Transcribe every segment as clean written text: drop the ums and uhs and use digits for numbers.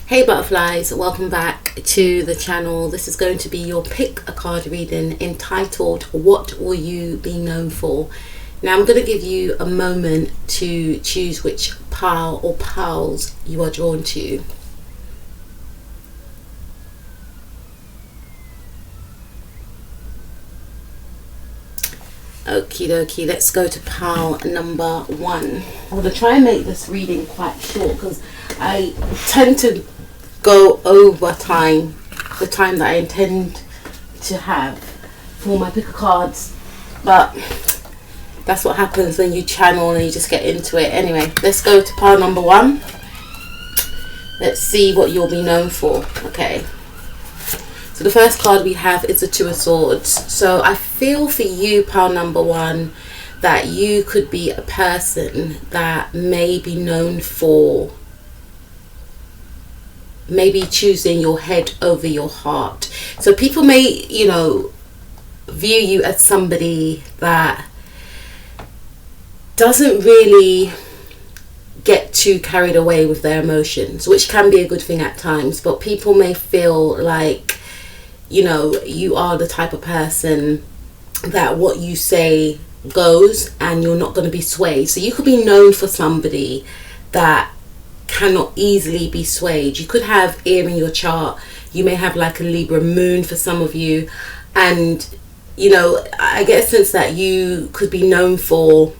Hey butterflies, welcome back to the channel. This is going to be your pick a card reading entitled What Will You Be Known For? Now I'm going to give you a moment to choose which pile or piles you are drawn to. Okie dokie, let's go to pile number 1. I'm going to try and make this reading quite short because I tend to go over the time that I intend to have for my pick a cards, but that's what happens when you channel and you just get into it. Anyway, let's go to pile number 1. Let's see what you'll be known for. Okay, so the first card we have is the Two of Swords. So I feel for you, pile number 1, that you could be a person that may be known for maybe choosing your head over your heart. So people may, view you as somebody that doesn't really get too carried away with their emotions, which can be a good thing at times, but people may feel like, you are the type of person that what you say goes and you're not going to be swayed. So you could be known for somebody that cannot easily be swayed. You could have air in your chart. You may have like a Libra moon for some of you, and I get a sense that you could be known for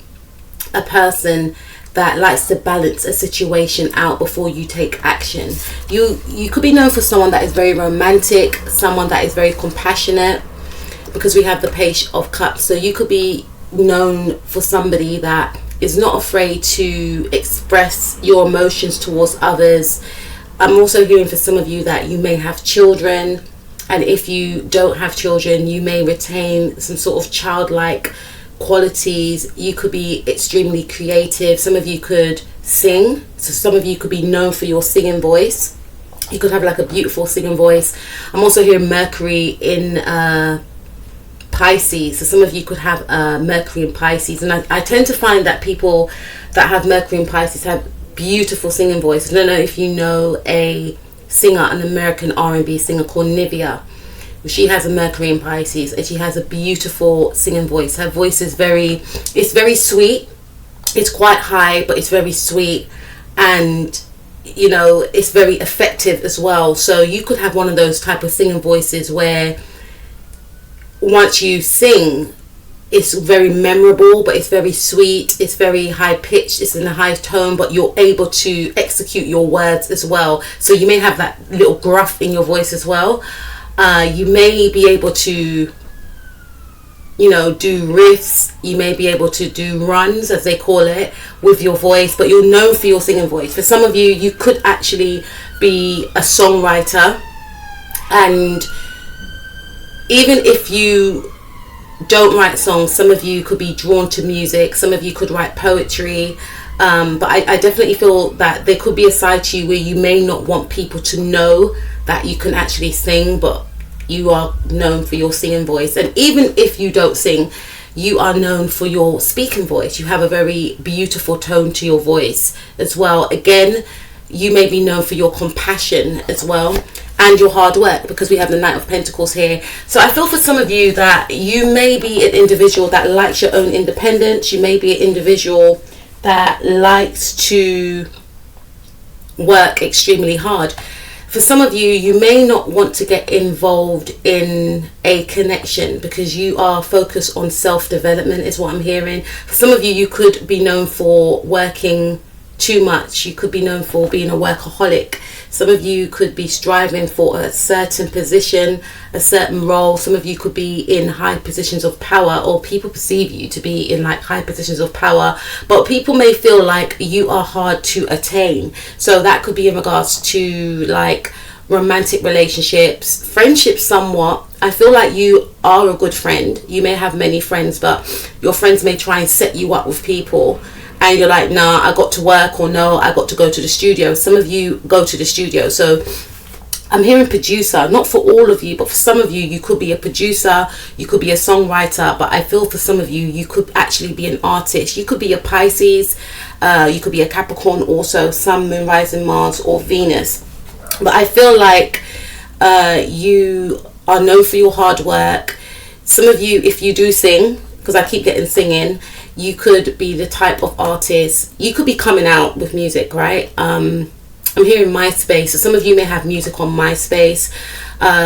a person that likes to balance a situation out before you take action. You could be known for someone that is very romantic, someone that is very compassionate, because we have the Page of Cups. So you could be known for somebody that is not afraid to express your emotions towards others. I'm also hearing for some of you that you may have children, and if you don't have children, you may retain some sort of childlike qualities. You could be extremely creative. Some of you could sing, so some of you could be known for your singing voice. You could have like a beautiful singing voice. I'm also hearing Mercury in Pisces, so some of you could have Mercury in Pisces, and I tend to find that people that have Mercury in Pisces have beautiful singing voice. I don't know if you know a singer, an American R&B singer called Nivea. She has a Mercury in Pisces and she has a beautiful singing voice. Her voice is very sweet. It's quite high, but it's very sweet, and it's very effective as well. So you could have one of those type of singing voices where once you sing, it's very memorable, but it's very sweet, it's very high pitched, it's in a high tone, but you're able to execute your words as well. So you may have that little gruff in your voice as well. You may be able to do riffs, you may be able to do runs, as they call it, with your voice, but you're known for your singing voice. For some of you, you could actually be a songwriter, and even if you don't write songs, some of you could be drawn to music, some of you could write poetry, but I definitely feel that there could be a side to you where you may not want people to know that you can actually sing, but you are known for your singing voice. And even if you don't sing, you are known for your speaking voice. You have a very beautiful tone to your voice as well. Again, you may be known for your compassion as well, and your hard work, because we have the Knight of Pentacles here. So I feel for some of you that you may be an individual that likes your own independence. You may be an individual that likes to work extremely hard. For some of you, you may not want to get involved in a connection because you are focused on self-development, is what I'm hearing. For some of you, you could be known for working too much. You could be known for being a workaholic. Some of you could be striving for a certain position, a certain role. Some of you could be in high positions of power, or people perceive you to be in like high positions of power, but people may feel like you are hard to attain. So that could be in regards to like romantic relationships, friendships somewhat. I feel like you are a good friend. You may have many friends, but your friends may try and set you up with people, and you're like, nah, I got to work, or no, I got to go to the studio. Some of you go to the studio. So I'm hearing producer, not for all of you, but for some of you, you could be a producer, you could be a songwriter, but I feel for some of you, you could actually be an artist. You could be a Pisces, you could be a Capricorn also, Sun, Moon, Rising, Mars, or Venus. But I feel like you are known for your hard work. Some of you, if you do sing, because I keep getting singing, you could be the type of artist, you could be coming out with music, right? I'm hearing MySpace, so some of you may have music on MySpace.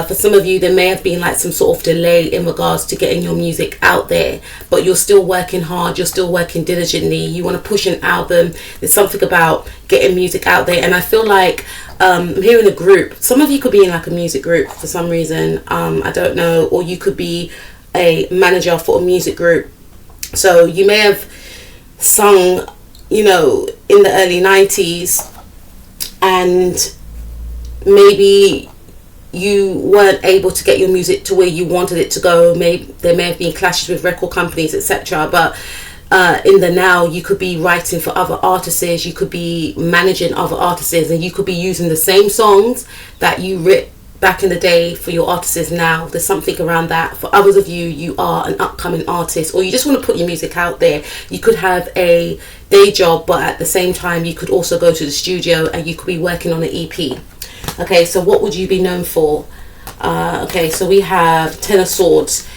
For some of you, there may have been like some sort of delay in regards to getting your music out there, but you're still working hard, you're still working diligently, you want to push an album. There's something about getting music out there, and I feel like I'm hearing a group. Some of you could be in like a music group for some reason, I don't know, or you could be a manager for a music group. So you may have sung, you know, in the early 90s, and maybe you weren't able to get your music to where you wanted it to go. Maybe there may have been clashes with record companies, etc. But in the now, you could be writing for other artists, you could be managing other artists, and you could be using the same songs that you wrote back in the day for your artists now. There's something around that. For others of you, you are an upcoming artist, or you just want to put your music out there. You could have a day job, but at the same time you could also go to the studio and you could be working on an EP. Okay, so what would you be known for? Okay, so we have Ten of Swords.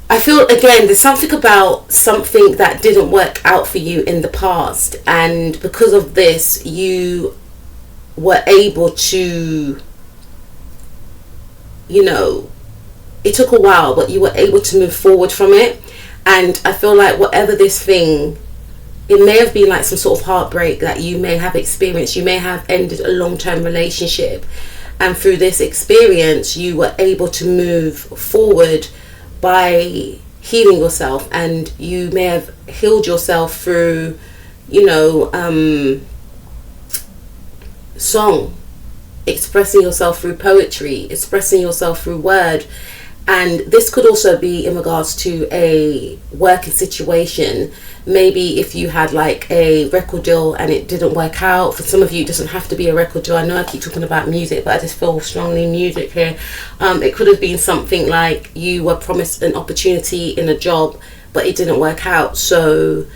I feel, again, there's something about something that didn't work out for you in the past, and because of this you were able to, you know, it took a while, but you were able to move forward from it. And I feel like whatever this thing, it may have been like some sort of heartbreak that you may have experienced. You may have ended a long-term relationship, and through this experience you were able to move forward by healing yourself, and you may have healed yourself through, you know, song, expressing yourself through poetry, expressing yourself through word. And this could also be in regards to a working situation. Maybe if you had like a record deal and it didn't work out. For some of you, it doesn't have to be a record deal. I know I keep talking about music, but I just feel strongly music here. It could have been something like you were promised an opportunity in a job, but it didn't work out. So,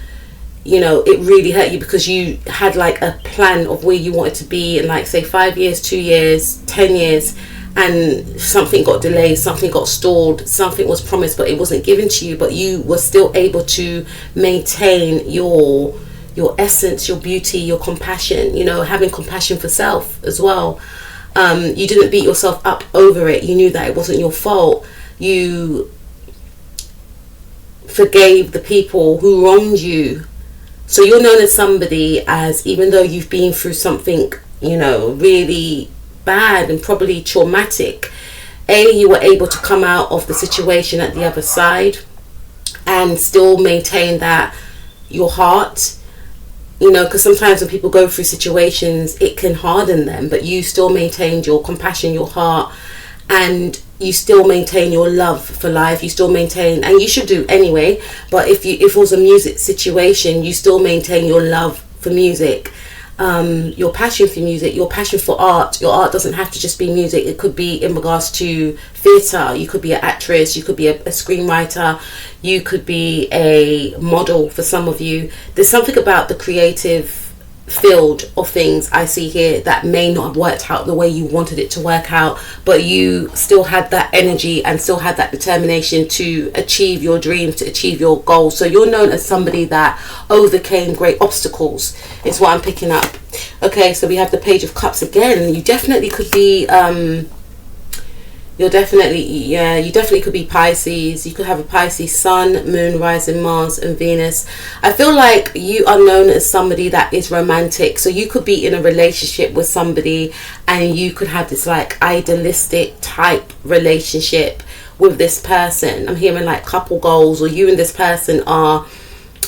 you know, it really hurt you because you had like a plan of where you wanted to be in, like, say 5 years, 2 years, 10 years, and something got delayed, something got stalled, something was promised but it wasn't given to you, but you were still able to maintain your essence, your beauty, your compassion, you know, having compassion for self as well. You didn't beat yourself up over it. You knew that it wasn't your fault. You forgave the people who wronged you. So you're known as somebody, as even though you've been through something, you know, really bad and probably traumatic, you were able to come out of the situation at the other side and still maintain that your heart, you know, because sometimes when people go through situations it can harden them, but you still maintained your compassion, your heart, and you still maintain your love for life. You still maintain, and you should do anyway, but if it was a music situation, you still maintain your love for music, your passion for music, your passion for art. Your art doesn't have to just be music. It could be in regards to theatre. You could be an actress, you could be a screenwriter, you could be a model for some of you. There's something about the creative field of things I see here that may not have worked out the way you wanted it to work out, but you still had that energy and still had that determination to achieve your dreams, to achieve your goals. So you're known as somebody that overcame great obstacles, is what I'm picking up. Okay, so we have the Page of Cups again. You definitely could be you definitely could be Pisces. You could have a Pisces sun, moon, rising, Mars and Venus. I feel like you are known as somebody that is romantic. So you could be in a relationship with somebody and you could have this like idealistic type relationship with this person. I'm hearing like couple goals, or you and this person are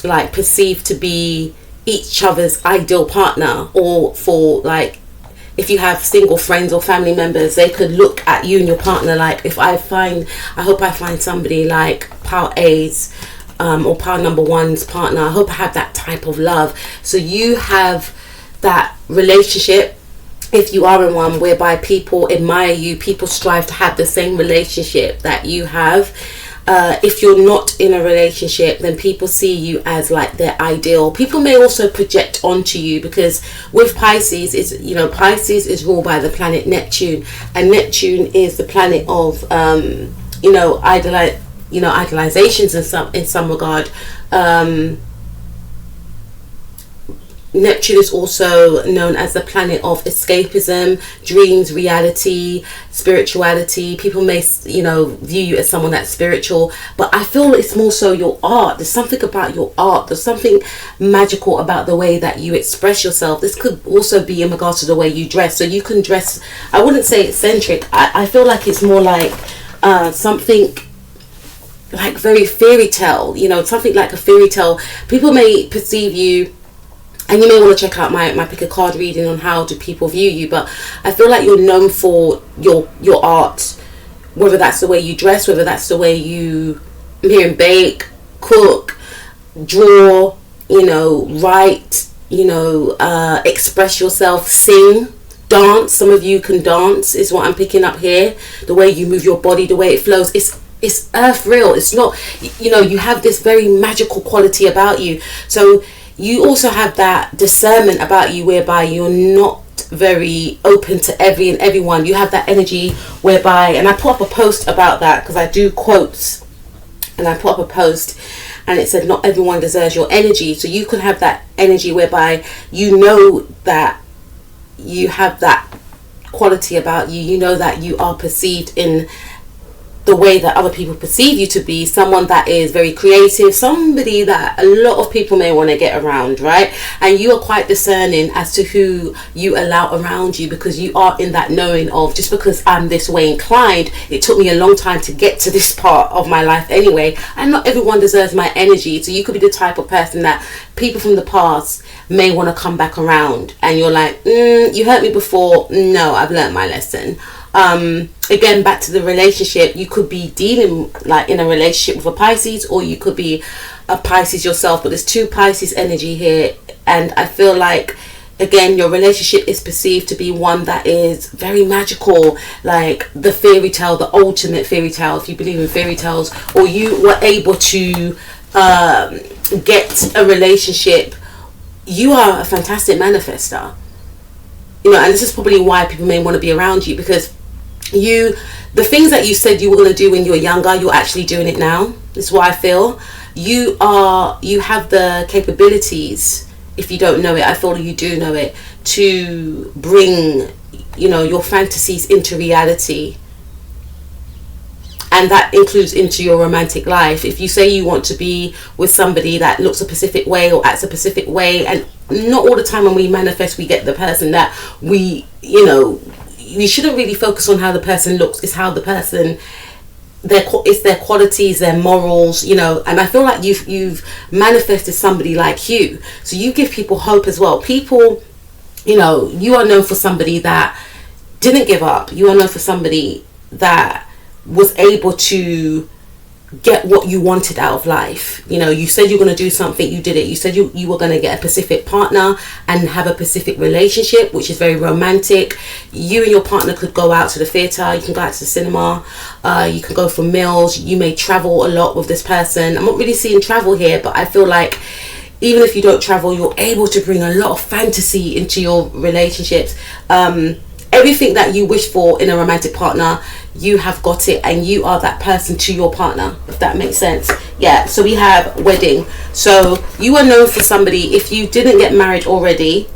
like perceived to be each other's ideal partner, or for like, if you have single friends or family members, they could look at you and your partner like, I hope I find somebody like Power A's or Power Number One's partner. I hope I have that type of love. So you have that relationship, if you are in one, whereby people admire you, people strive to have the same relationship that you have. if you're not in a relationship, then people see you as like their ideal. People may also project onto you, because with Pisces, Pisces is ruled by the planet Neptune, and Neptune is the planet of idolizations in some regard. Neptune is also known as the planet of escapism, dreams, reality, spirituality. People may, view you as someone that's spiritual, but I feel it's more so your art. There's something about your art. There's something magical about the way that you express yourself. This could also be in regards to the way you dress. So you can dress, I wouldn't say eccentric. I feel like it's more like something like very fairy tale, something like a fairy tale. People may perceive you, and you may want to check out my pick a card reading on how do people view you, but I feel like you're known for your art, whether that's the way you dress, whether that's the way you bake, cook, draw, write, express yourself, sing, dance. Some of you can dance, is what I'm picking up here. The way you move your body, the way it flows, it's earth real. It's not, you have this very magical quality about you. So you also have that discernment about you whereby you're not very open to everyone. You have that energy whereby, and I put up a post about that because I do quotes, and I put up a post and it said not everyone deserves your energy. So you could have that energy whereby you know that you have that quality about you. You know that you are perceived in the way that other people perceive you to be, someone that is very creative, somebody that a lot of people may want to get around, right? And you are quite discerning as to who you allow around you, because you are in that knowing of, just because I'm this way inclined, it took me a long time to get to this part of my life anyway, and not everyone deserves my energy. So you could be the type of person that people from the past may want to come back around, and you're like, you hurt me before, no, I've learned my lesson. Again, back to the relationship, you could be dealing like in a relationship with a Pisces, or you could be a Pisces yourself, but there's two Pisces energy here, and I feel like, again, your relationship is perceived to be one that is very magical, like the fairy tale, the ultimate fairy tale, if you believe in fairy tales, or you were able to get a relationship. You are a fantastic manifester, and this is probably why people may want to be around you, because the things that you said you were going to do when you were younger, you're actually doing it now. This is what I feel. You have the capabilities, if you don't know it, I feel you do know it, to bring your fantasies into reality, and that includes into your romantic life. If you say you want to be with somebody that looks a specific way or acts a specific way, and not all the time when we manifest we get the person that we shouldn't really focus on how the person looks. It's how the person, it's their qualities, their morals, and I feel like you've manifested somebody like you, so you give people hope as well. People, you are known for somebody that didn't give up. You are known for somebody that was able to get what you wanted out of life. You said you're going to do something, you did it. You said you were going to get a Pacific partner and have a Pacific relationship, which is very romantic. You and your partner could go out to the theatre, you can go out to the cinema, you can go for meals, you may travel a lot with this person. I'm not really seeing travel here, but I feel like even if you don't travel, you're able to bring a lot of fantasy into your relationships. Everything that you wish for in a romantic partner, you have got it, and you are that person to your partner, if that makes sense. Yeah, so we have wedding. So you are known for somebody, if you didn't get married already,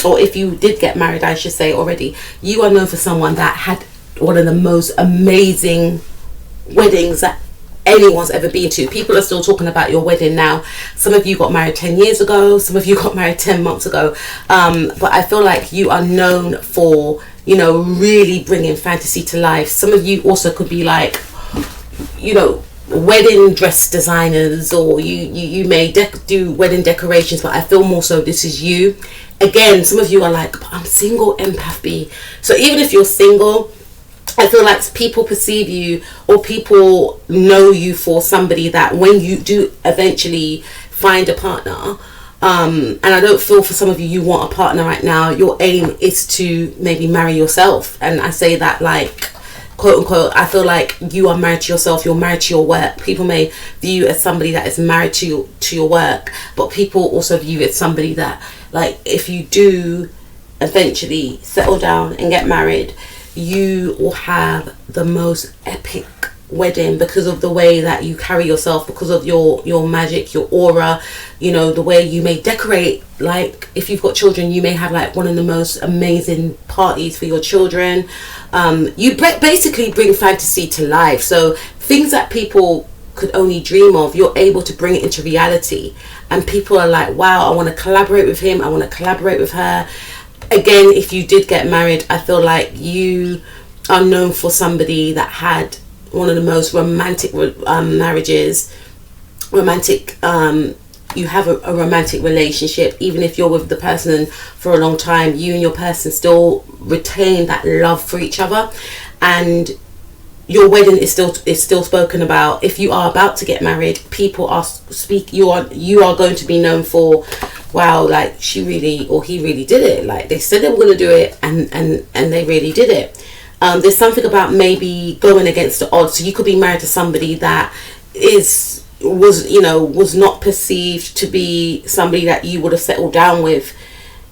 or if you did get married, I should say, already, you are known for someone that had one of the most amazing weddings that anyone's ever been to. People are still talking about your wedding now. Some of you got married 10 years ago, some of you got married 10 months ago, but I feel like you are known for really bringing fantasy to life. Some of you also could be like wedding dress designers, or you may do wedding decorations, but I feel more so this is you. Again, some of you are like, but I'm single, empath B. So even if you're single, I feel like people perceive you, or people know you for somebody that when you do eventually find a partner, and I don't feel for some of you want a partner right now, your aim is to maybe marry yourself. And I say that like quote unquote, I feel like you are married to yourself, you're married to your work. People may view you as somebody that is married to your work, but people also view you as somebody that, like, if you do eventually settle down and get married, you will have the most epic wedding because of the way that you carry yourself, because of your magic, your aura, you know, the way you may decorate. Like, if you've got children, you may have like one of the most amazing parties for your children. You basically bring fantasy to life. So things that people could only dream of, you're able to bring it into reality, and people are like, wow, I want to collaborate with him, I want to collaborate with her. Again, if you did get married, I feel like you are known for somebody that had one of the most romantic marriages, you have a romantic relationship. Even if you're with the person for a long time, you and your person still retain that love for each other, and your wedding is still spoken about. If you are about to get married, people you are going to be known for, wow, like she really, or he really did it. Like, they said they were going to do it, and they really did it. There's something about maybe going against the odds. So you could be married to somebody that was not perceived to be somebody that you would have settled down with.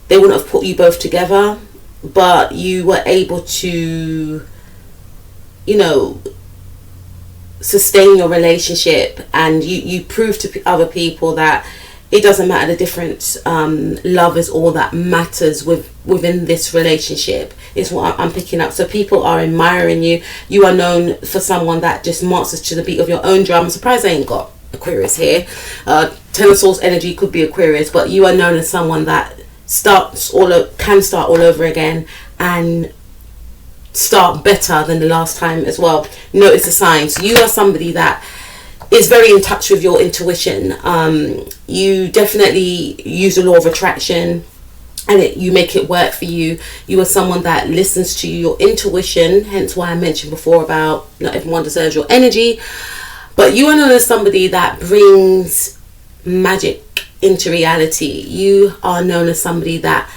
They wouldn't have put you both together, but you were able to, you know, sustain your relationship, and you prove to other people that it doesn't matter the difference. Love is all that matters within this relationship, is what I'm picking up. So people are admiring you. You are known for someone that just marches to the beat of your own drum. I'm surprised I ain't got Aquarius here. Ten of Swords energy could be Aquarius, but you are known as someone that can start all over again and start better than the last time as well. Notice the signs. You are somebody that is very in touch with your intuition. You definitely use the law of attraction, and you make it work for you. You are someone that listens to your intuition, hence why I mentioned before about not everyone deserves your energy. But you are known as somebody that brings magic into reality. You are known as somebody that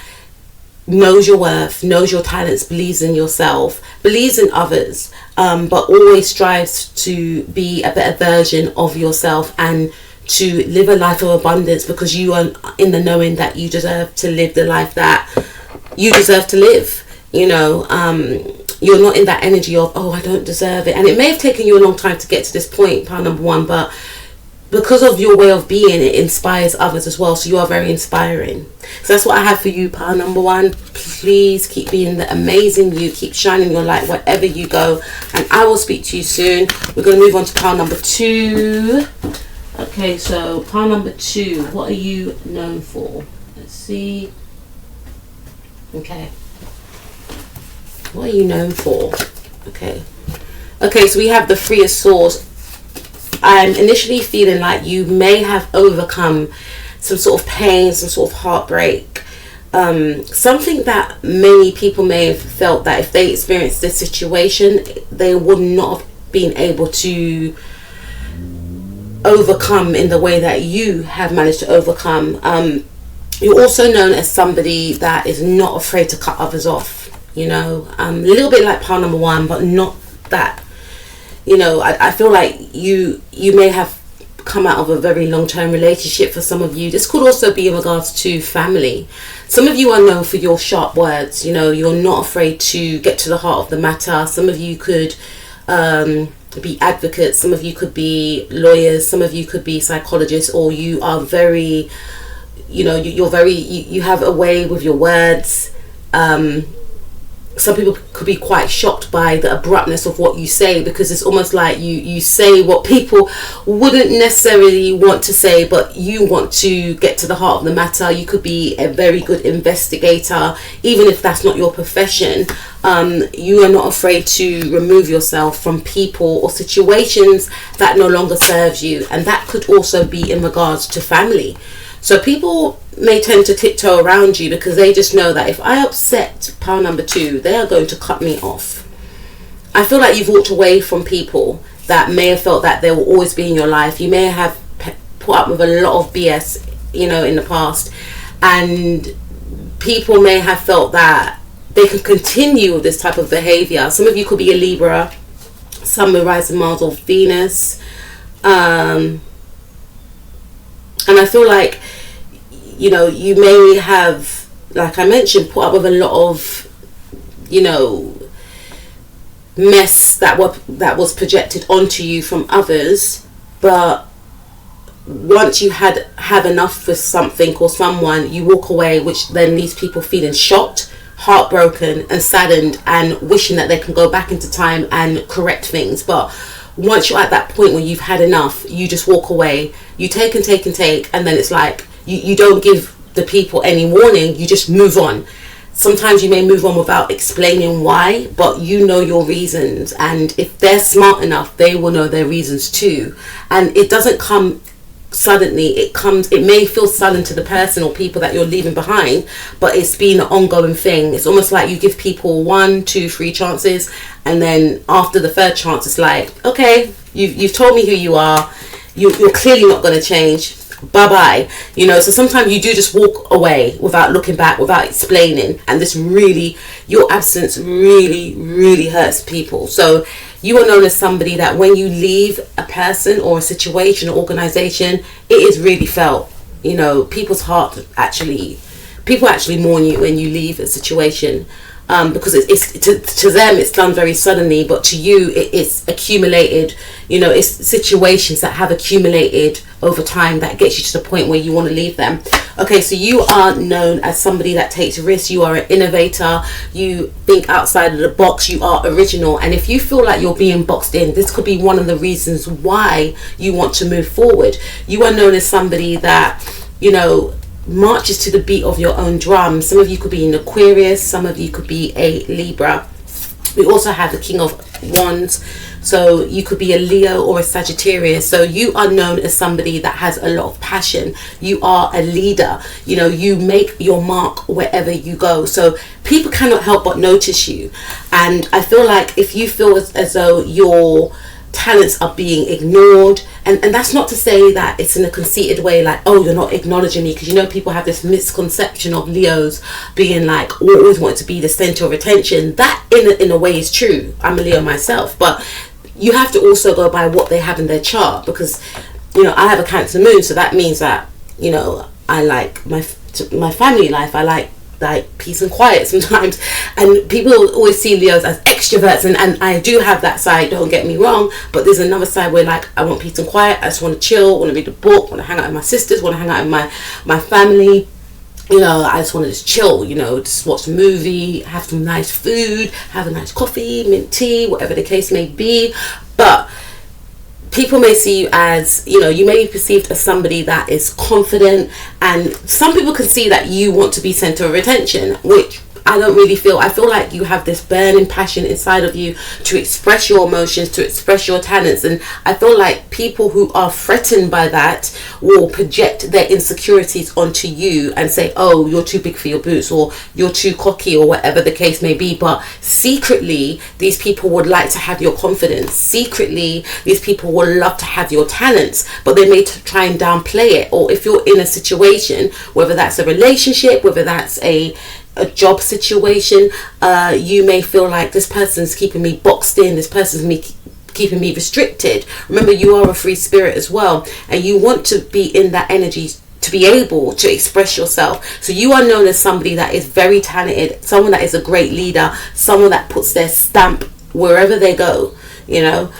knows your worth, knows your talents, believes in yourself, believes in others, but always strives to be a better version of yourself and to live a life of abundance, because you are in the knowing that you deserve to live the life that you deserve to live. You know, you're not in that energy of, oh, I don't deserve it. And it may have taken you a long time to get to this point, part number one, but because of your way of being, it inspires others as well. So you are very inspiring. So that's what I have for you, pile number one. Please keep being the amazing you. Keep shining your light wherever you go. And I will speak to you soon. We're going to move on to pile number two. Okay, so pile number two. What are you known for? Let's see. Okay. What are you known for? Okay. Okay, so we have the Three of Swords. I'm initially feeling like you may have overcome some sort of pain, some sort of heartbreak, something that many people may have felt that if they experienced this situation, they would not have been able to overcome in the way that you have managed to overcome. You're also known as somebody that is not afraid to cut others off, you know, a little bit like pile number one, but not that. You know, I feel like you may have come out of a very long-term relationship. For some of you, this could also be in regards to family. Some of you are known for your sharp words. You know, you're not afraid to get to the heart of the matter. Some of you could be advocates. Some of you could be lawyers. Some of you could be psychologists, or you are very, you know, you have a way with your words. Some people could be quite shocked by the abruptness of what you say, because it's almost like you say what people wouldn't necessarily want to say, but you want to get to the heart of the matter. You could be a very good investigator, even if that's not your profession. You are not afraid to remove yourself from people or situations that no longer serves you, and that could also be in regards to family. So people may tend to tiptoe around you because they just know that if I upset pile number two, they are going to cut me off. I feel like you've walked away from people that may have felt that they will always be in your life. You may have put up with a lot of BS, you know, in the past, and people may have felt that they can continue with this type of behavior. Some of you could be a Libra. Sun, Moon, Rising, Mars, or Venus. And I feel like, you know, you may have, like I mentioned, put up with a lot of, you know, mess that was projected onto you from others, but once you have enough for something or someone, you walk away, which then leaves people feeling shocked, heartbroken and saddened, and wishing that they can go back into time and correct things. But once you're at that point where you've had enough, you just walk away. You take and take and take, and then it's like you don't give the people any warning, you just move on. Sometimes you may move on without explaining why, but you know your reasons, and if they're smart enough, they will know their reasons too. And it doesn't come suddenly, it may feel sudden to the person or people that you're leaving behind, but it's been an ongoing thing. It's almost like you give people 1, 2, 3 chances, and then after the third chance it's like, okay, you've told me who you are, you're clearly not going to change, bye bye. You know, so sometimes you do just walk away without looking back, without explaining, and this really, your absence really hurts people. So you are known as somebody that when you leave a person or a situation or organization, it is really felt. You know, people actually mourn you when you leave a situation, because it's to them it's done very suddenly, but to you it's accumulated. You know, it's situations that have accumulated over time that gets you to the point where you want to leave them. Okay, so you are known as somebody that takes risks. You are an innovator. You think outside of the box. You are original. And if you feel like you're being boxed in, this could be one of the reasons why you want to move forward. You are known as somebody that, you know, marches to the beat of your own drum. Some of you could be an Aquarius. Some of you could be a Libra. We also have the King of Wands. So you could be a Leo or a Sagittarius. So you are known as somebody that has a lot of passion. You are a leader. You know, you make your mark wherever you go. So people cannot help but notice you. And I feel like if you feel as though your talents are being ignored, and that's not to say that it's in a conceited way, like, oh, you're not acknowledging me, because you know people have this misconception of Leos being like always want to be the center of attention. That in a way is true. I'm a Leo myself, but you have to also go by what they have in their chart, because, you know, I have a Cancer moon, so that means that, you know, I like my family life. I like peace and quiet sometimes, and people always see Leos as extroverts, and I do have that side, don't get me wrong, but there's another side where, like, I want peace and quiet. I just want to chill, want to read a book, want to hang out with my sisters, want to hang out with my family. You know, I just want to just chill, you know, just watch a movie, have some nice food, have a nice coffee, mint tea, whatever the case may be. But people may see you as, you know, you may be perceived as somebody that is confident, and some people can see that you want to be center of attention, which I don't really feel. I feel like you have this burning passion inside of you to express your emotions, to express your talents, and I feel like people who are threatened by that will project their insecurities onto you and say, oh, you're too big for your boots, or you're too cocky, or whatever the case may be. But secretly, these people would like to have your confidence. Secretly, these people would love to have your talents, but they may try and downplay it. Or if you're in a situation, whether that's a relationship, whether that's a job situation, you may feel like this person's keeping me boxed in, this person's keeping me restricted. Remember, you are a free spirit as well, and you want to be in that energy to be able to express yourself. So you are known as somebody that is very talented, someone that is a great leader, someone that puts their stamp wherever they go. You know,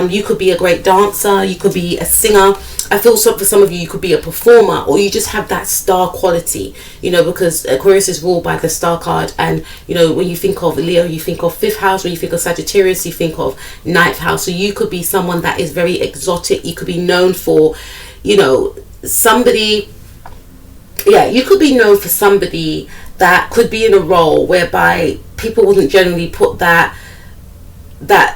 you could be a great dancer, you could be a singer. I feel so for some of you, you could be a performer, or you just have that star quality, you know, because Aquarius is ruled by the star card. And, you know, when you think of Leo, you think of 5th house. When you think of Sagittarius, you think of 9th house. So you could be someone that is very exotic. You could be known for, you know, somebody, yeah, you could be known for somebody that could be in a role whereby people wouldn't generally put that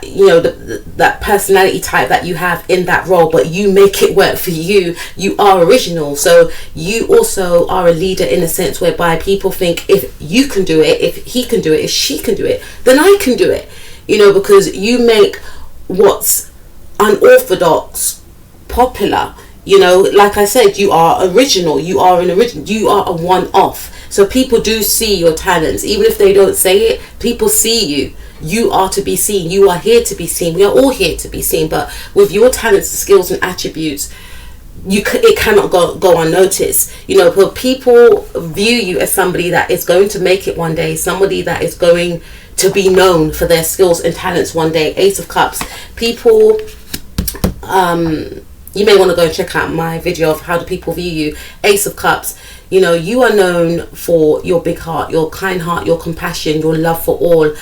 you know, that personality type that you have in that role, but you make it work for you. You are original. So you also are a leader in a sense whereby people think, if you can do it, if he can do it, if she can do it, then I can do it. You know, because you make what's unorthodox popular. You know, like I said, you are original. You are a one-off. So people do see your talents, even if they don't say it. People see you. you are to be seen. You are here to be seen. We are all here to be seen. But with your talents, skills, and attributes, it cannot go unnoticed. You know, but people view you as somebody that is going to make it one day, somebody that is going to be known for their skills and talents one day. Ace of Cups. People, you may want to go and check out my video of how do people view you. Ace of Cups. You know, you are known for your big heart, your kind heart, your compassion, your love for all.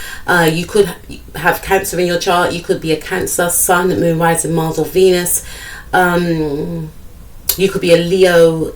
You could have Cancer in your chart. You could be a Cancer, Sun, Moon, Rising, Mars, or Venus. You could be a Leo,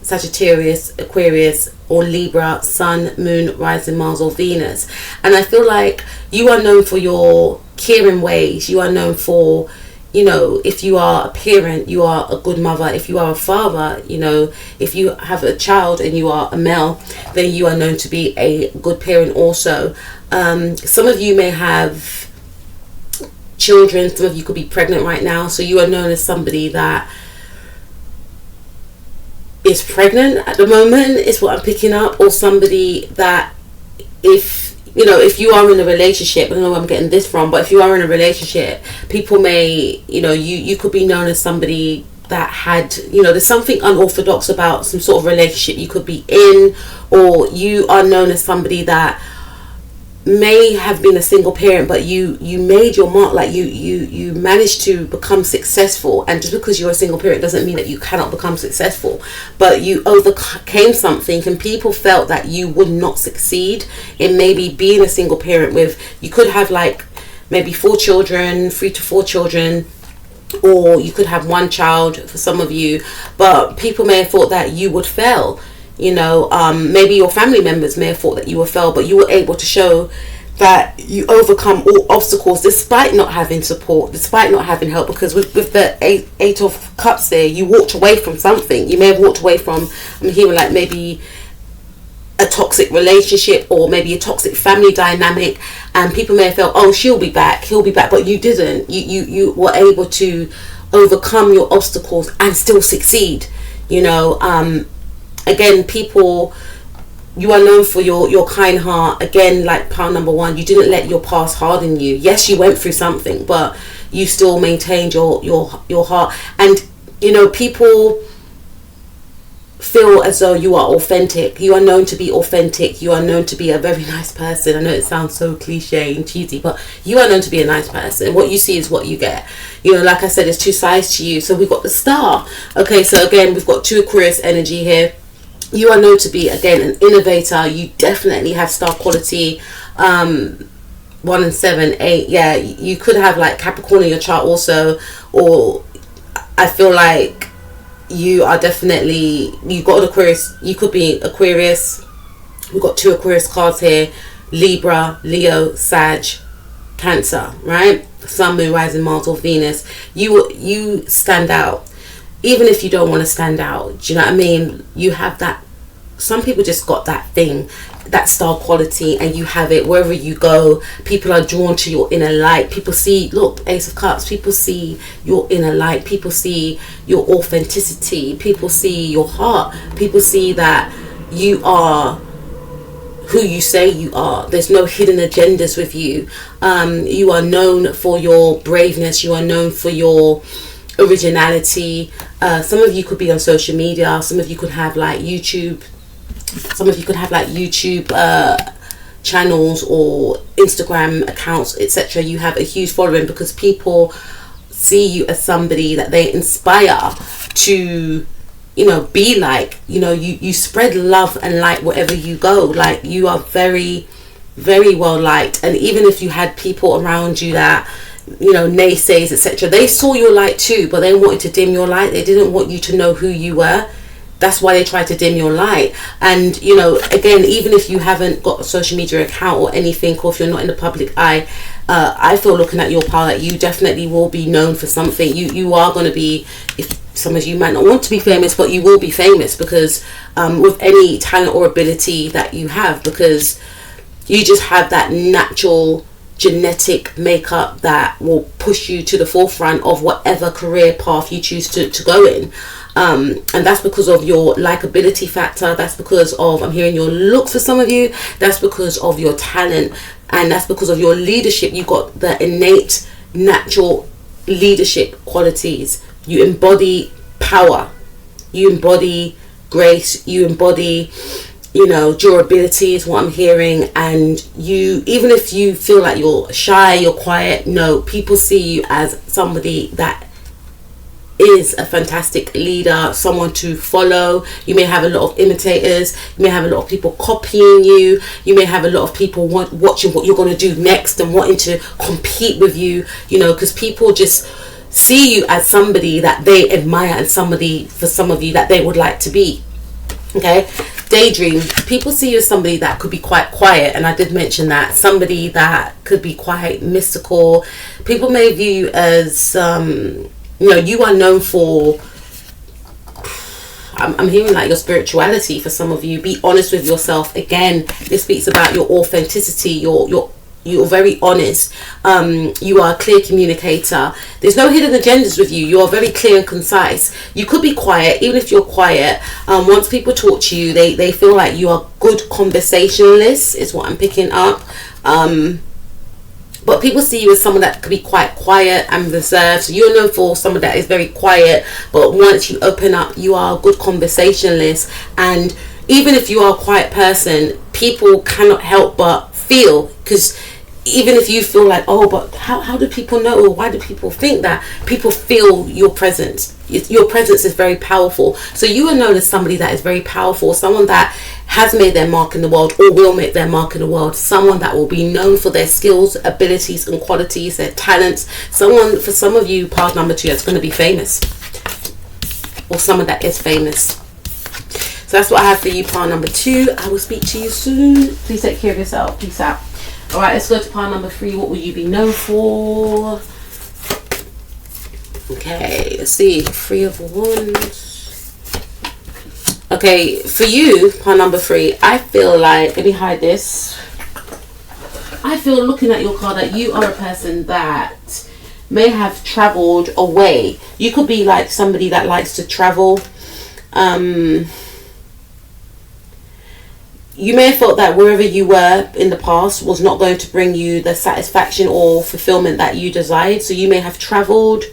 Sagittarius, Aquarius, or Libra, Sun, Moon, Rising, Mars, or Venus. And I feel like you are known for your caring ways. You are known for, you know, if you are a parent, you are a good mother. If you are a father, you know, if you have a child and you are a male, then you are known to be a good parent also. Some of you may have children. Some of you could be pregnant right now. So you are known as somebody that is pregnant at the moment, is what I'm picking up. Or somebody that, if you are in a relationship, I don't know where I'm getting this from, but if you are in a relationship, people may, you know, you could be known as somebody that had, you know, there's something unorthodox about some sort of relationship you could be in, or you are known as somebody that may have been a single parent, but you made your mark, like you managed to become successful. And just because you're a single parent doesn't mean that you cannot become successful, but you overcame something, and people felt that you would not succeed in maybe being a single parent. With, you could have like maybe 3 to 4 children, or you could have 1 child for some of you, but people may have thought that you would fail. You know, maybe your family members may have thought that you would fail, but you were able to show that you overcome all obstacles despite not having support, despite not having help. Because with the eight of Cups there, you walked away from something. You may have walked away from, I'm hearing like maybe a toxic relationship, or maybe a toxic family dynamic, and people may have felt, oh, she'll be back, he'll be back, but you didn't. You were able to overcome your obstacles and still succeed. You know, again, people, you are known for your kind heart. Again, like pile number 1, you didn't let your past harden you. Yes, you went through something, but you still maintained your heart. And, you know, people feel as though you are authentic. You are known to be authentic. You are known to be a very nice person. I know it sounds so cliche and cheesy, but you are known to be a nice person. What you see is what you get. You know, like I said, there's 2 sides to you. So we've got the Star. Okay, so again, we've got 2 Aquarius energy here. You are known to be, again, an innovator. You definitely have star quality. 1 and 7, 8. Yeah, you could have like Capricorn in your chart also. Or I feel like you are definitely, you got an Aquarius. You could be Aquarius. We've got 2 Aquarius cards here. Libra, Leo, Sag, Cancer, right? Sun, Moon, Rising, Mars, or Venus. You stand out. Even if you don't want to stand out, do you know what I mean? You have that, some people just got that thing, that star quality, and you have it wherever you go. People are drawn to your inner light. People see, look, Ace of Cups, people see your inner light. People see your authenticity. People see your heart. People see that you are who you say you are. There's no hidden agendas with you. You are known for your braveness. You are known for your originality. Some of you could be on social media. Some of you could have like YouTube. Some of you could have like YouTube channels or Instagram accounts, etc. You have a huge following because people see you as somebody that they inspire to, you know, be like. You know, you spread love and light wherever you go. Like, you are very, very well liked. And even if you had people around you that, you know, naysays, etc., they saw your light too, but they wanted to dim your light. They didn't want you to know who you were. That's why they tried to dim your light. And, you know, again, even if you haven't got a social media account or anything, or if you're not in the public eye, I feel, looking at your power, that you definitely will be known for something. You are going to be, if some of you might not want to be famous, but you will be famous because with any talent or ability that you have, because you just have that natural genetic makeup that will push you to the forefront of whatever career path you choose to go in. And that's because of your likability factor. That's because of, I'm hearing your looks for some of you. That's because of your talent. And that's because of your leadership. You've got the innate, natural leadership qualities. You embody power. You embody grace. You embody, durability is what I'm hearing. And you, even if you feel like you're shy, you're quiet, no, people see you as somebody that is a fantastic leader, someone to follow. You may have a lot of imitators. You may have a lot of people copying you. You may have a lot of people watching what you're going to do next and wanting to compete with you, because people just see you as somebody that they admire and somebody, for some of you, that they would like to be. Okay, daydream. People see you as somebody that could be quite quiet, and I did mention that. Somebody that could be quite mystical. People may view you as you are known for, I'm hearing like your spirituality for some of you. Be honest with yourself. Again, this speaks about your authenticity. You're very honest. You are a clear communicator. There's no hidden agendas with you. You are very clear and concise. You could be quiet. Even if you're quiet, once people talk to you, they feel like you are good conversationalist, is what I'm picking up. But people see you as someone that could be quite quiet and reserved. So you're known for someone that is very quiet, but once you open up, you are a good conversationalist. And even if you are a quiet person, people cannot help but feel, because even if you feel like, oh, but how do people know, or why do people think that? People feel your presence. Your presence is very powerful. So you are known as somebody that is very powerful, someone that has made their mark in the world or will make their mark in the world, someone that will be known for their skills, abilities and qualities, their talents. Someone, for some of you, part number 2, that's going to be famous, or someone that is famous. So that's what I have for you, part number 2. I will speak to you soon. Please take care of yourself. Peace out. All right, let's go to part number 3. What will you be known for? Okay, let's see. 3 of Wands. Okay, for you, part number 3, I feel like, let me hide this. I feel, looking at your card, that you are a person that may have traveled away. You could be like somebody that likes to travel. You may have felt that wherever you were in the past was not going to bring you the satisfaction or fulfillment that you desired. So you may have traveled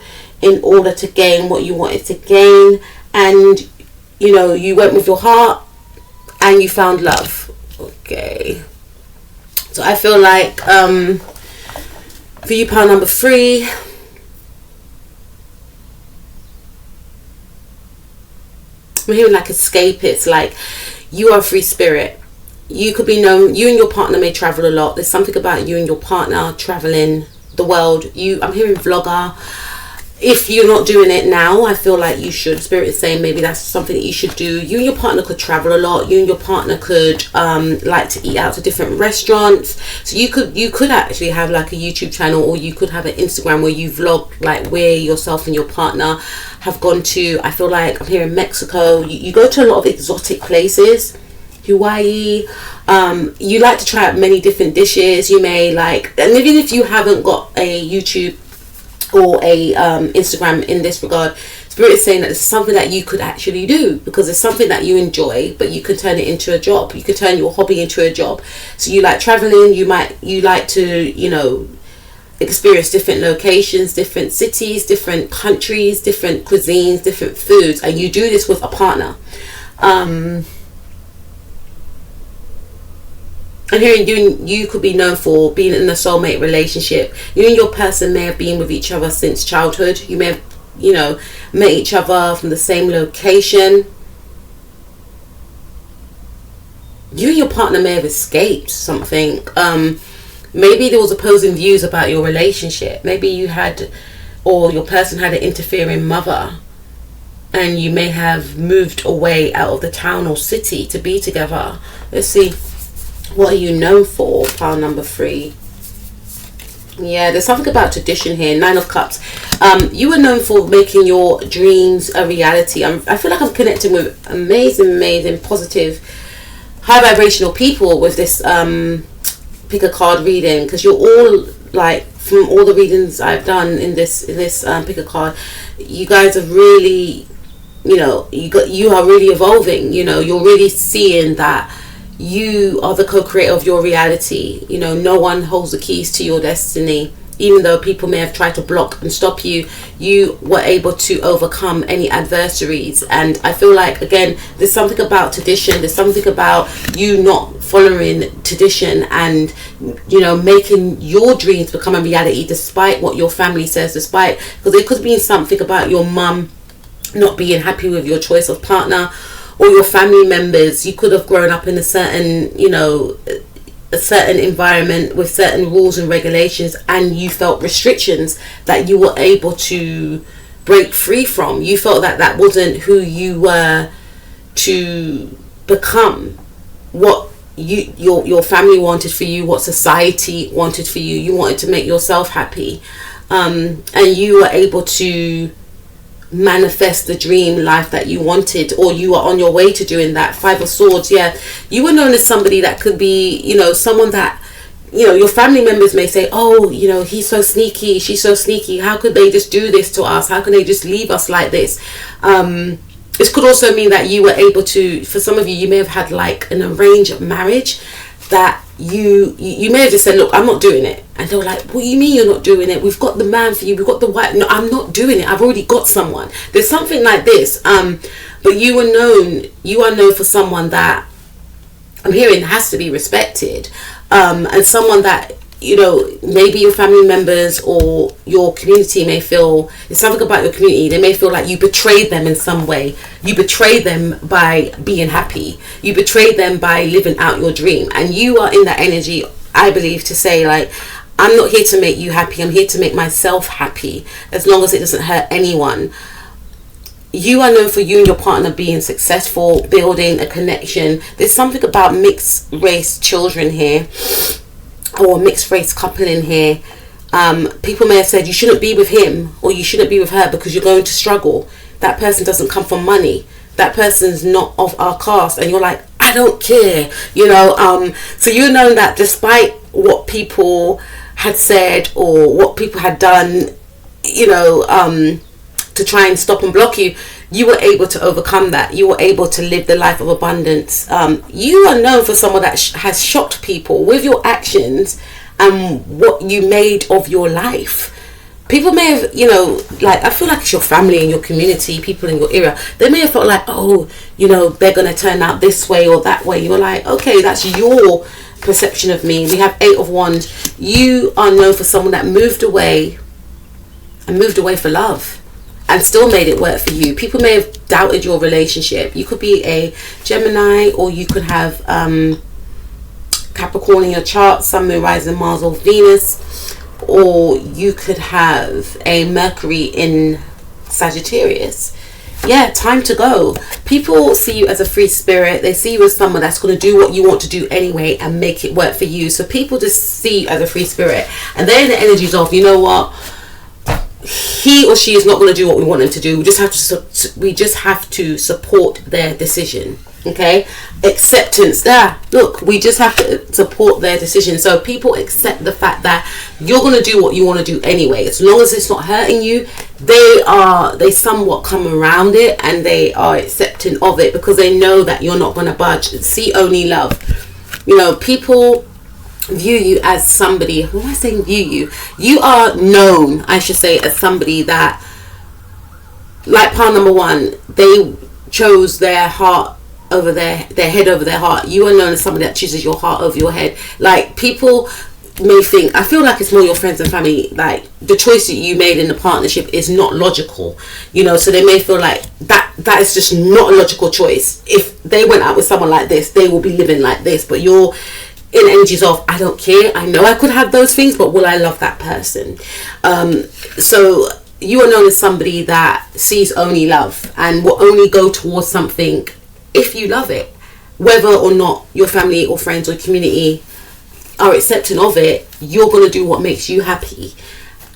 in order to gain what you wanted to gain. And, you went with your heart and you found love. Okay. So I feel like for you, part number 3, I'm hearing like escape. It's like you are a free spirit. You could be known, you and your partner may travel a lot. There's something about you and your partner traveling the world. I'm hearing vlogger. If you're not doing it now, I feel like you should. Spirit is saying maybe that's something that you should do. You and your partner could travel a lot. You and your partner could like to eat out to different restaurants. So you could actually have like a YouTube channel, or you could have an Instagram where you vlog like where yourself and your partner have gone to. I feel like I'm here in Mexico. You go to a lot of exotic places. Hawaii. You like to try out many different dishes. You may like, and even if you haven't got a YouTube or a Instagram in this regard, Spirit is saying that it's something that you could actually do, because it's something that you enjoy, but you can turn it into a job. You could turn your hobby into a job. So you like traveling. You like to experience different locations, different cities, different countries, different cuisines, different foods, and you do this with a partner. I'm hearing you could be known for being in a soulmate relationship. You and your person may have been with each other since childhood. You may have, met each other from the same location. You and your partner may have escaped something. Maybe there was opposing views about your relationship. Maybe you had, or your person had, an interfering mother, and you may have moved away out of the town or city to be together. Let's see. What are you known for, pile number 3? Yeah, there's something about tradition here. 9 of Cups. You are known for making your dreams a reality. I feel like I'm connecting with amazing, positive, high vibrational people with this pick a card reading, because you're all like from all the readings I've done in this pick a card, you guys are really, you know, you are really evolving. You know, you're really seeing that you are the co-creator of your reality. You know, no one holds the keys to your destiny. Even though people may have tried to block and stop you, you were able to overcome any adversaries. And I feel like, again, there's something about tradition, there's something about you not following tradition and, you know, making your dreams become a reality despite what your family says, despite, because there could be something about your mum not being happy with your choice of partner, or your family members. You could have grown up in a certain, you know, a certain environment with certain rules and regulations, and you felt restrictions that you were able to break free from. You felt that that wasn't who you were to become, what your family wanted for you, what society wanted for you. You wanted to make yourself happy, and you were able to manifest the dream life that you wanted, or you are on your way to doing that. Five of Swords, yeah, you were known as somebody that could be, you know, someone that, you know, your family members may say, oh, you know, he's so sneaky, she's so sneaky, how could they just do this to us, how can they just leave us like this? This could also mean that you were able to, for some of you, you may have had like an arranged marriage that you may have just said, look, I'm not doing it. And they were like, what do you mean you're not doing it? We've got the man for you, we've got the wife. No, I'm not doing it, I've already got someone. There's something like this. But you are known for someone that I'm hearing has to be respected, and someone that, you know, maybe your family members or your community may feel, it's something about your community, they may feel like you betrayed them in some way. You betrayed them by being happy, you betrayed them by living out your dream, and you are in that energy, I believe, to say like, I'm not here to make you happy, I'm here to make myself happy, as long as it doesn't hurt anyone. You are known for you and your partner being successful, building a connection. There's something about mixed race children here, or mixed race couple in here. People may have said you shouldn't be with him or you shouldn't be with her because you're going to struggle. That person doesn't come from money, that person's not of our caste, and you're like, I don't care, you know. So you know that despite what people had said or what people had done, you know, to try and stop and block you, you were able to overcome that. You were able to live the life of abundance. You are known for someone that has shocked people with your actions and what you made of your life. People may have, you know, like, I feel like it's your family and your community, people in your area, they may have felt like, oh, you know, they're going to turn out this way or that way. You're like, okay, that's your perception of me. We have Eight of Wands. You are known for someone that moved away for love and still made it work for you. People may have doubted your relationship. You could be a Gemini, or you could have Capricorn in your chart, Sun, Moon, Rising, Mars, or Venus, or you could have a Mercury in Sagittarius. Yeah, time to go. People see you as a free spirit. They see you as someone that's going to do what you want to do anyway and make it work for you. So people just see you as a free spirit, and then the energies of, you know what, he or she is not going to do what we want them to do. We just have to support their decision. Okay, acceptance. Look, we just have to support their decision. So people accept the fact that you're going to do what you want to do anyway, as long as it's not hurting you. They somewhat come around it, and they are accepting of it because they know that you're not going to budge. See only love. You know, people view you as somebody, who am I saying view you are known, I should say, as somebody that, like pile number one, they chose their heart over their head over their heart. You are known as somebody that chooses your heart over your head. Like, people may think, I feel like it's more your friends and family, like the choice that you made in the partnership is not logical, you know, so they may feel like that is just not a logical choice. If they went out with someone like this, they will be living like this. But you're in energies of, I don't care, I know I could have those things, but will I love that person? So you are known as somebody that sees only love and will only go towards something if you love it, whether or not your family or friends or community are accepting of it. You're going to do what makes you happy,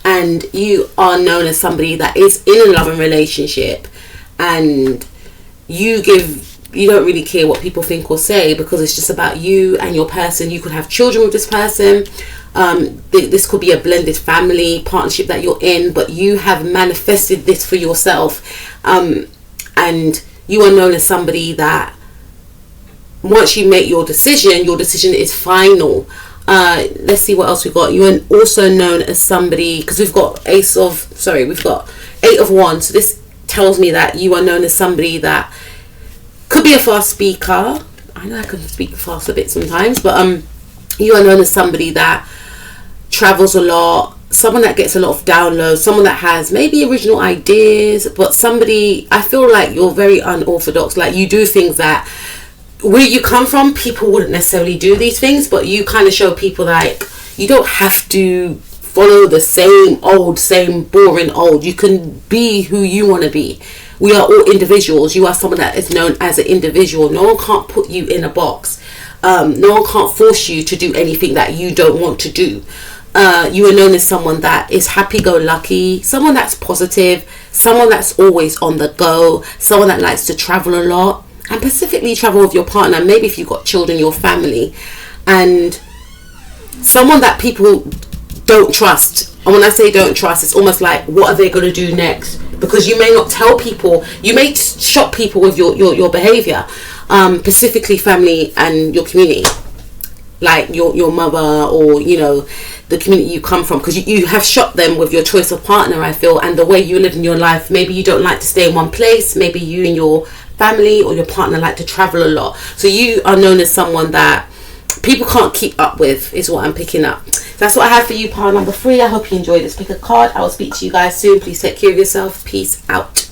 and you are known as somebody that is in a loving relationship, and you don't really care what people think or say, because it's just about you and your person. You could have children with this person. This could be a blended family partnership that you're in, but you have manifested this for yourself, and you are known as somebody that once you make your decision is final. Let's see what else we got. You are also known as somebody, because we've got 8 of Wands, so this tells me that you are known as somebody that could be a fast speaker. I know I can speak fast a bit sometimes, but you are known as somebody that travels a lot, someone that gets a lot of downloads, someone that has maybe original ideas, but somebody, I feel like you're very unorthodox. Like, you do things that where you come from, people wouldn't necessarily do these things, but you kind of show people like you don't have to follow the same boring old. You can be who you want to be. We are all individuals. You are someone that is known as an individual. No one can't put you in a box. No one can't force you to do anything that you don't want to do. You are known as someone that is happy-go-lucky, someone that's positive, someone that's always on the go, someone that likes to travel a lot, and specifically travel with your partner, maybe if you've got children, your family, and someone that people don't trust. And when I say don't trust, it's almost like, what are they going to do next? Because you may not tell people, you may shock people with your behavior, specifically family and your community, like your mother, or the community you come from, because you have shocked them with your choice of partner, I feel, and the way you live in your life. Maybe you don't like to stay in one place, maybe you and your family or your partner like to travel a lot, so you are known as someone that people can't keep up with, is what I'm picking up. That's what I have for you, pile number 3. I hope you enjoyed this. Pick a card. I will speak to you guys soon. Please take care of yourself. Peace out.